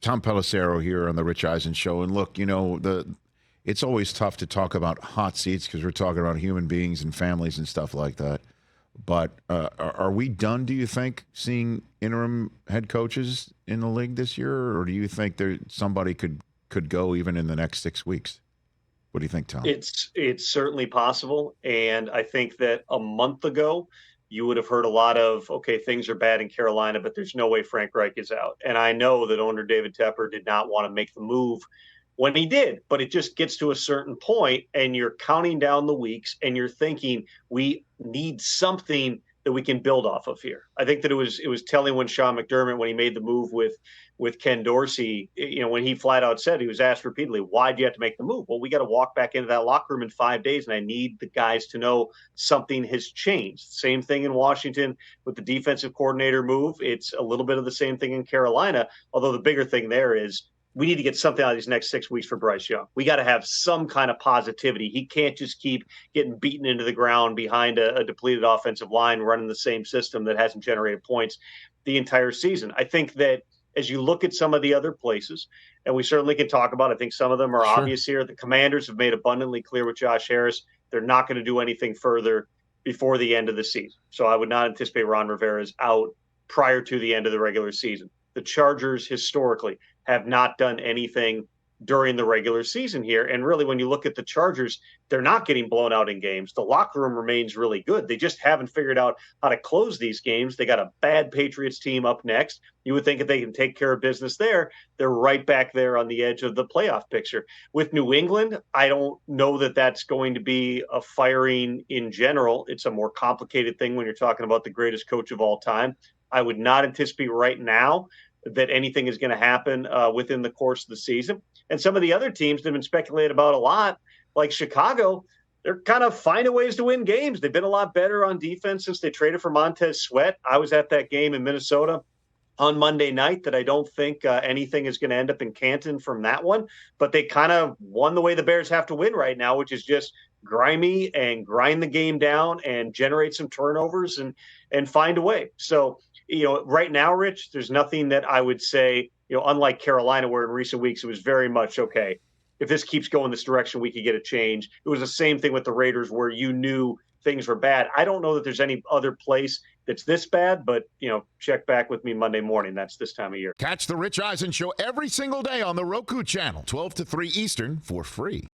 Tom Pelissero here on the Rich Eisen Show. And look, it's always tough to talk about hot seats because we're talking about human beings and families and stuff like that. But are we done, do you think, seeing interim head coaches in the league this year? Or do you think somebody could go even in the next 6 weeks? What do you think, Tom? It's certainly possible, and I think that a month ago, you would have heard a lot of, okay, things are bad in Carolina, but there's no way Frank Reich is out. And I know that owner David Tepper did not want to make the move when he did, but it just gets to a certain point, and you're counting down the weeks, and you're thinking we need something that we can build off of here. I think that it was telling when Sean McDermott, when he made the move with Ken Dorsey, when he flat out said, he was asked repeatedly, why do you have to make the move? Well, we got to walk back into that locker room in 5 days, and I need the guys to know something has changed. Same thing in Washington with the defensive coordinator move. It's a little bit of the same thing in Carolina, although the bigger thing there is we need to get something out of these next 6 weeks for Bryce Young. We got to have some kind of positivity. He can't just keep getting beaten into the ground behind a depleted offensive line, running the same system that hasn't generated points the entire season. I think that as you look at some of the other places, and we certainly can talk about, I think some of them are obvious here. The Commanders have made abundantly clear with Josh Harris, they're not going to do anything further before the end of the season. So I would not anticipate Ron Rivera's out prior to the end of the regular season. The Chargers historically have not done anything during the regular season here. And really, when you look at the Chargers, they're not getting blown out in games. The locker room remains really good. They just haven't figured out how to close these games. They got a bad Patriots team up next. You would think if they can take care of business there, they're right back there on the edge of the playoff picture. With New England, I don't know that that's going to be a firing in general. It's a more complicated thing when you're talking about the greatest coach of all time. I would not anticipate right now that anything is going to happen within the course of the season. And some of the other teams that have been speculated about a lot, like Chicago, they're kind of finding ways to win games. They've been a lot better on defense since they traded for Montez Sweat. I was at that game in Minnesota on Monday night that I don't think anything is going to end up in Canton from that one. But they kind of won the way the Bears have to win right now, which is just grimy and grind the game down and generate some turnovers and find a way. So, right now, Rich, there's nothing that I would say, unlike Carolina, where in recent weeks it was very much, okay, if this keeps going this direction, we could get a change. It was the same thing with the Raiders where you knew things were bad. I don't know that there's any other place that's this bad, but, check back with me Monday morning. That's this time of year. Catch the Rich Eisen Show every single day on the Roku channel, 12 to 3 Eastern, for free.